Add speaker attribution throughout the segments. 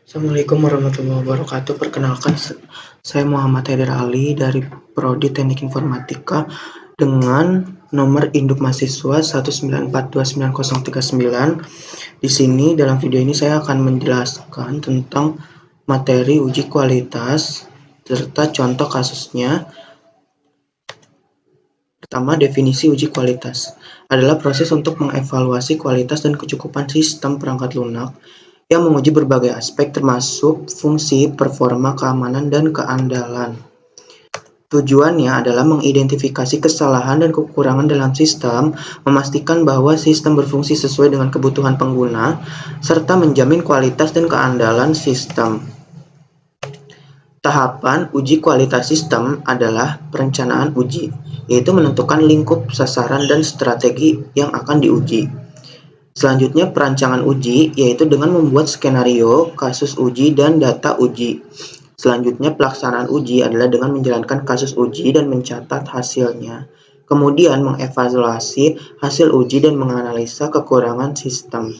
Speaker 1: Assalamualaikum warahmatullahi wabarakatuh. Perkenalkan, saya Muhammad Haider Ali dari Prodi Teknik Informatika dengan nomor induk mahasiswa 1942939. Di sini dalam video ini saya akan menjelaskan tentang materi uji kualitas serta contoh kasusnya. Pertama, definisi uji kualitas adalah proses untuk mengevaluasi kualitas dan kecukupan sistem perangkat lunak yang menguji berbagai aspek termasuk fungsi, performa, keamanan, dan keandalan. Tujuannya adalah mengidentifikasi kesalahan dan kekurangan dalam sistem, memastikan bahwa sistem berfungsi sesuai dengan kebutuhan pengguna, serta menjamin kualitas dan keandalan sistem. Tahapan uji kualitas sistem adalah perencanaan uji, yaitu menentukan lingkup, sasaran, dan strategi yang akan diuji. Selanjutnya perancangan uji, yaitu dengan membuat skenario, kasus uji, dan data uji. Selanjutnya pelaksanaan uji adalah dengan menjalankan kasus uji dan mencatat hasilnya. Kemudian mengevaluasi hasil uji dan menganalisa kekurangan sistem,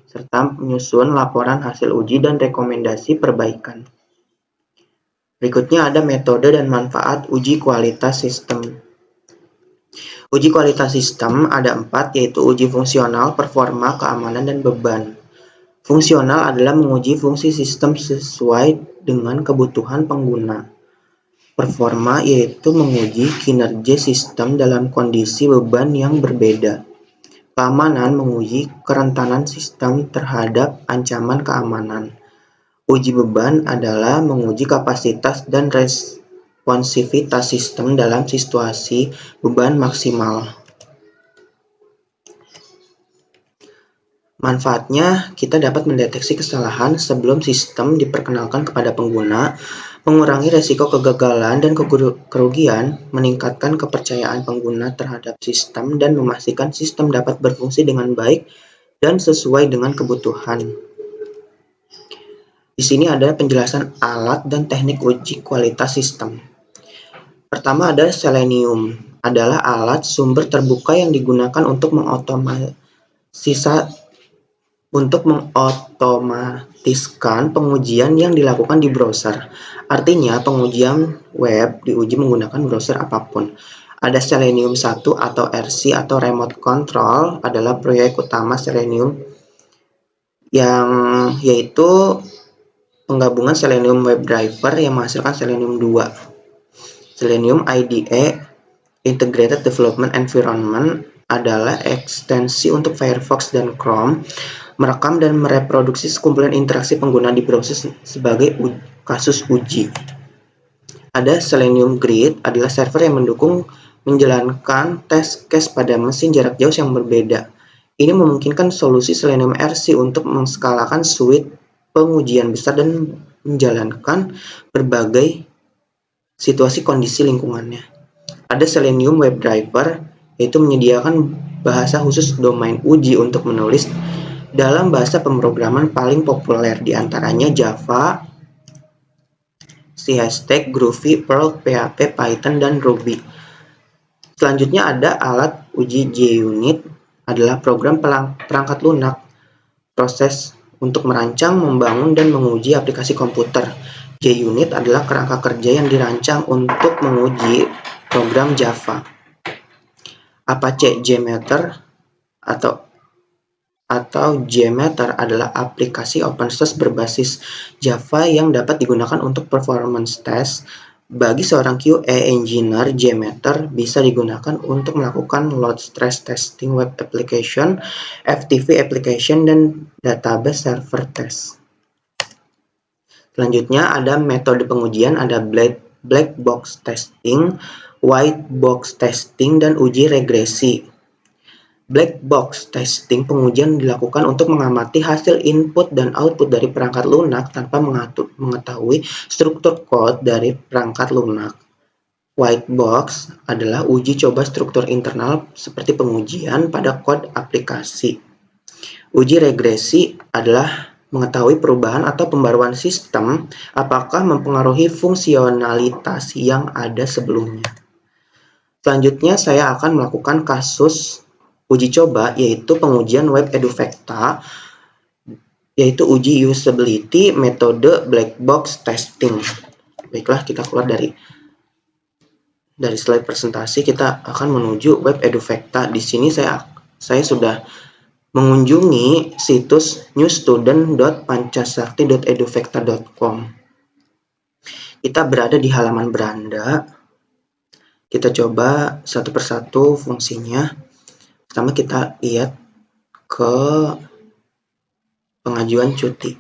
Speaker 1: serta menyusun laporan hasil uji dan rekomendasi perbaikan. Berikutnya ada metode dan manfaat uji kualitas sistem. Uji kualitas sistem ada 4, yaitu uji fungsional, performa, keamanan, dan beban. Fungsional adalah menguji fungsi sistem sesuai dengan kebutuhan pengguna. Performa yaitu menguji kinerja sistem dalam kondisi beban yang berbeda. Keamanan menguji kerentanan sistem terhadap ancaman keamanan. Uji beban adalah menguji kapasitas dan responsivitas sistem dalam situasi beban maksimal. Manfaatnya, kita dapat mendeteksi kesalahan sebelum sistem diperkenalkan kepada pengguna, mengurangi resiko kegagalan dan kerugian, meningkatkan kepercayaan pengguna terhadap sistem, dan memastikan sistem dapat berfungsi dengan baik dan sesuai dengan kebutuhan. Di sini ada penjelasan alat dan teknik uji kualitas sistem. Pertama ada Selenium, adalah alat sumber terbuka yang digunakan untuk mengotomatiskan pengujian yang dilakukan di browser. Artinya, pengujian web diuji menggunakan browser apapun. Ada Selenium 1 atau RC atau Remote Control, adalah proyek utama Selenium yang yaitu penggabungan Selenium WebDriver yang menghasilkan Selenium 2. Selenium IDE, Integrated Development Environment, adalah ekstensi untuk Firefox dan Chrome, merekam dan mereproduksi sekumpulan interaksi pengguna di browser sebagai kasus uji. Ada Selenium Grid, adalah server yang mendukung menjalankan test case pada mesin jarak jauh yang berbeda. Ini memungkinkan solusi Selenium RC untuk menskalakan suite pengujian besar dan menjalankan berbagai situasi kondisi lingkungannya. Ada Selenium WebDriver, yaitu menyediakan bahasa khusus domain uji untuk menulis dalam bahasa pemrograman paling populer, diantaranya Java, C#, Groovy, Perl, PHP, Python, dan Ruby. Selanjutnya ada alat uji JUnit, adalah program perangkat lunak, proses untuk merancang, membangun, dan menguji aplikasi komputer. JUnit adalah kerangka kerja yang dirancang untuk menguji program Java. Apache JMeter atau JMeter adalah aplikasi open source berbasis Java yang dapat digunakan untuk performance test. Bagi seorang QA engineer, JMeter bisa digunakan untuk melakukan load stress testing web application, FTP application, dan database server test. Selanjutnya ada metode pengujian, ada black box testing, white box testing, dan uji regresi. Black box testing pengujian dilakukan untuk mengamati hasil input dan output dari perangkat lunak tanpa mengetahui struktur kode dari perangkat lunak. White box adalah uji coba struktur internal seperti pengujian pada kode aplikasi. Uji regresi adalah mengetahui perubahan atau pembaruan sistem apakah mempengaruhi fungsionalitas yang ada sebelumnya. Selanjutnya saya akan melakukan kasus uji coba, yaitu pengujian web eduvecta yaitu uji usability metode black box testing. Baiklah, kita keluar dari slide presentasi, kita akan menuju web Edufacta. Di sini saya sudah mengunjungi situs newstudent.pancasakti.edufacta.com. Kita berada di halaman beranda. Kita coba satu persatu fungsinya. Pertama kita lihat ke pengajuan cuti.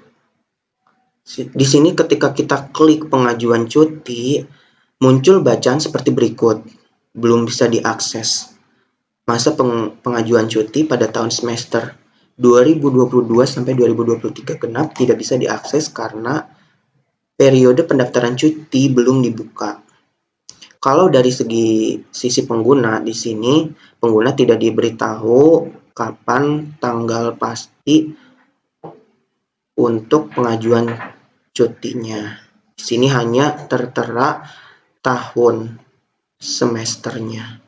Speaker 1: Di sini ketika kita klik pengajuan cuti, muncul bacaan seperti berikut. Belum bisa diakses. Masa pengajuan cuti pada tahun semester 2022 sampai 2023 genap tidak bisa diakses karena periode pendaftaran cuti belum dibuka. Kalau dari sisi pengguna, di sini pengguna tidak diberitahu kapan tanggal pasti untuk pengajuan cutinya. Di sini hanya tertera tahun semesternya.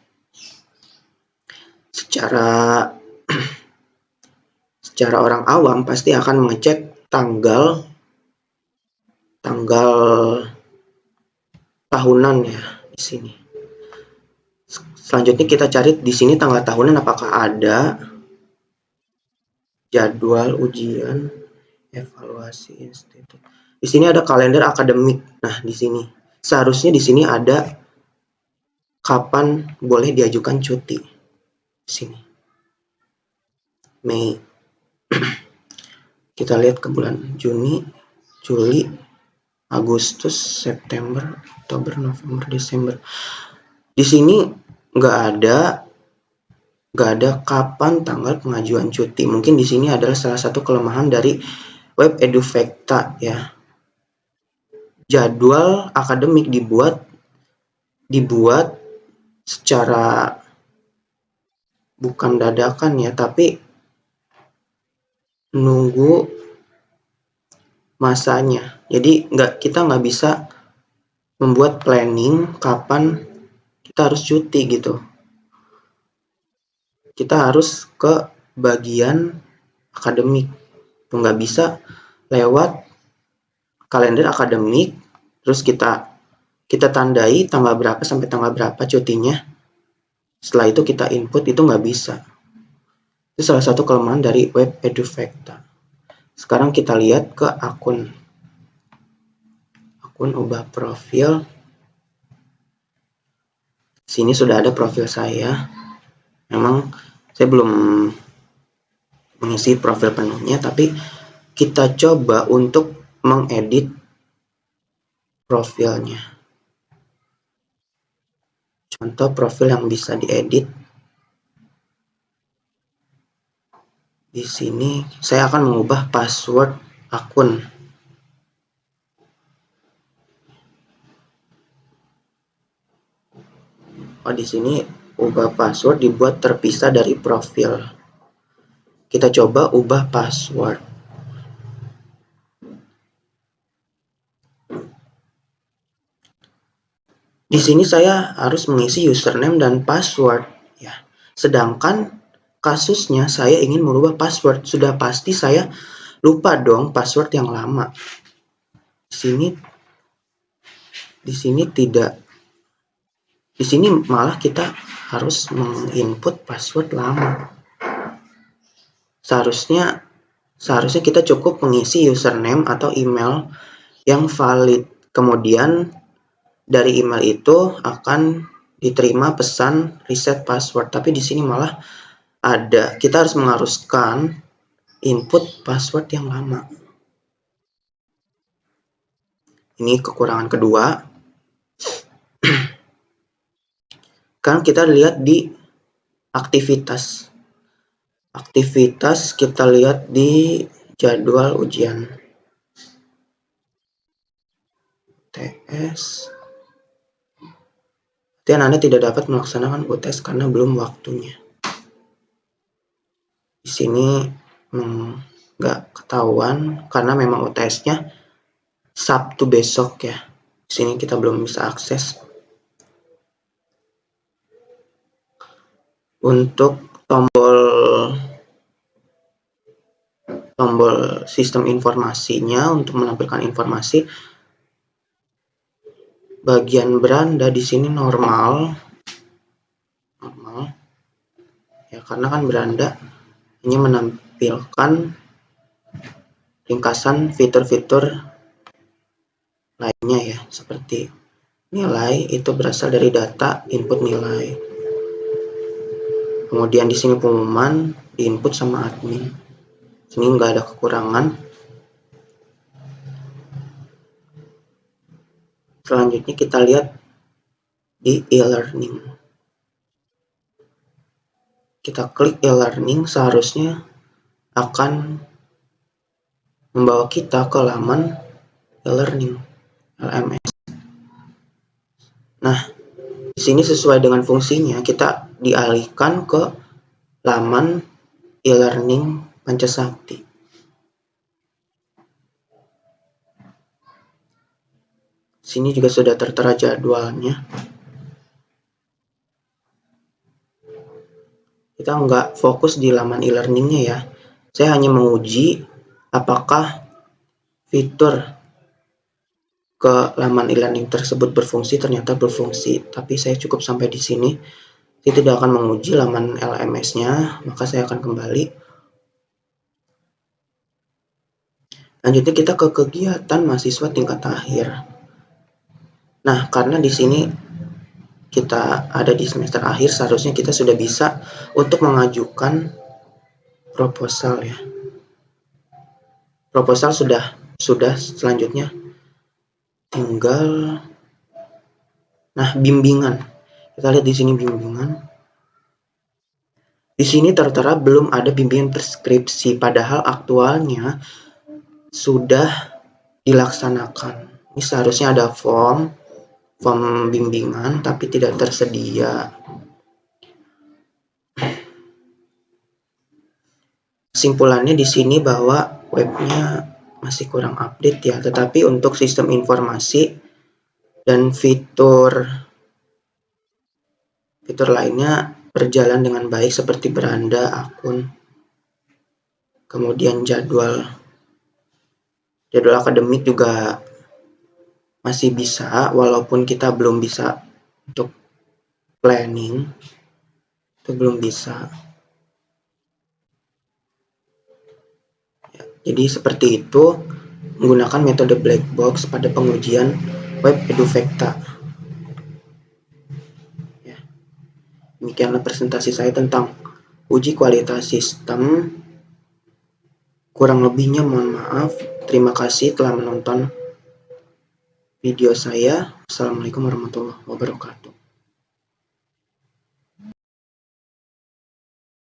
Speaker 1: Secara orang awam pasti akan mengecek tanggal tahunan ya di sini. Selanjutnya kita cari di sini tanggal tahunan apakah ada, jadwal ujian, evaluasi institut. Di sini ada kalender akademik. Nah, di sini seharusnya di sini ada kapan boleh diajukan cuti. Di sini. Mei. Kita lihat ke bulan Juni, Juli, Agustus, September, Oktober, November, Desember. Di sini nggak ada kapan tanggal pengajuan cuti. Mungkin di sini adalah salah satu kelemahan dari web Edufacta ya. Jadwal akademik dibuat secara bukan dadakan ya, tapi nunggu masanya. Jadi kita nggak bisa membuat planning kapan kita harus cuti gitu. Kita harus ke bagian akademik. Nggak bisa lewat kalender akademik, terus kita tandai tanggal berapa sampai tanggal berapa cutinya. Setelah itu kita input, itu nggak bisa. Itu salah satu kelemahan dari web Edufacta. Sekarang kita lihat ke akun ubah profil. Sini sudah ada profil saya. Memang saya belum mengisi profil penuhnya, tapi kita coba untuk mengedit profilnya. Contoh profil yang bisa diedit. Di sini saya akan mengubah password akun. Di sini ubah password dibuat terpisah dari profil. Kita coba ubah password. Di sini saya harus mengisi username dan password ya. Sedangkan kasusnya saya ingin merubah password, sudah pasti saya lupa dong password yang lama. Di sini malah kita harus menginput password lama. Seharusnya kita cukup mengisi username atau email yang valid. Kemudian dari email itu akan diterima pesan reset password. Tapi di sini malah kita harus mengharuskan input password yang lama. Ini kekurangan kedua. Sekarang kita lihat di aktivitas. Aktivitas kita lihat di jadwal ujian. TS. Dan Anda tidak dapat melaksanakan UTS karena belum waktunya. Di sini nggak ketahuan karena memang UTS-nya Sabtu besok ya. Di sini kita belum bisa akses. Untuk tombol tombol sistem informasinya untuk menampilkan informasi. Bagian beranda di sini normal ya, karena kan beranda hanya menampilkan ringkasan fitur-fitur lainnya ya, seperti nilai itu berasal dari data input nilai. Kemudian di sini pengumuman diinput sama admin. Sini nggak ada kekurangan. Selanjutnya kita lihat di e-learning. Kita klik e-learning, seharusnya akan membawa kita ke laman e-learning LMS. Nah, di sini sesuai dengan fungsinya kita dialihkan ke laman e-learning Pancasakti. Sini juga sudah tertera jadwalnya. Kita nggak fokus di laman e-learningnya ya. Saya hanya menguji apakah fitur ke laman e-learning tersebut berfungsi. Ternyata berfungsi, tapi saya cukup sampai di sini. Saya tidak akan menguji laman LMS-nya, maka saya akan kembali. Lanjutnya kita ke kegiatan mahasiswa tingkat akhir. Nah, karena di sini kita ada di semester akhir, seharusnya kita sudah bisa untuk mengajukan proposal ya. Proposal sudah selanjutnya tinggal bimbingan. Kita lihat di sini bimbingan. Di sini tertera belum ada bimbingan preskripsi, padahal aktualnya sudah dilaksanakan. Ini seharusnya ada form bimbingan tapi tidak tersedia. Kesimpulannya di sini bahwa webnya masih kurang update ya, tetapi untuk sistem informasi dan fitur lainnya berjalan dengan baik seperti beranda, akun, kemudian jadwal akademik juga masih bisa, walaupun kita belum bisa untuk planning, itu belum bisa. Jadi seperti itu menggunakan metode black box pada pengujian web eduvecta. Ya. Demikianlah presentasi saya tentang uji kualitas sistem. Kurang lebihnya mohon maaf. Terima kasih telah menonton video saya. Assalamualaikum warahmatullahi wabarakatuh.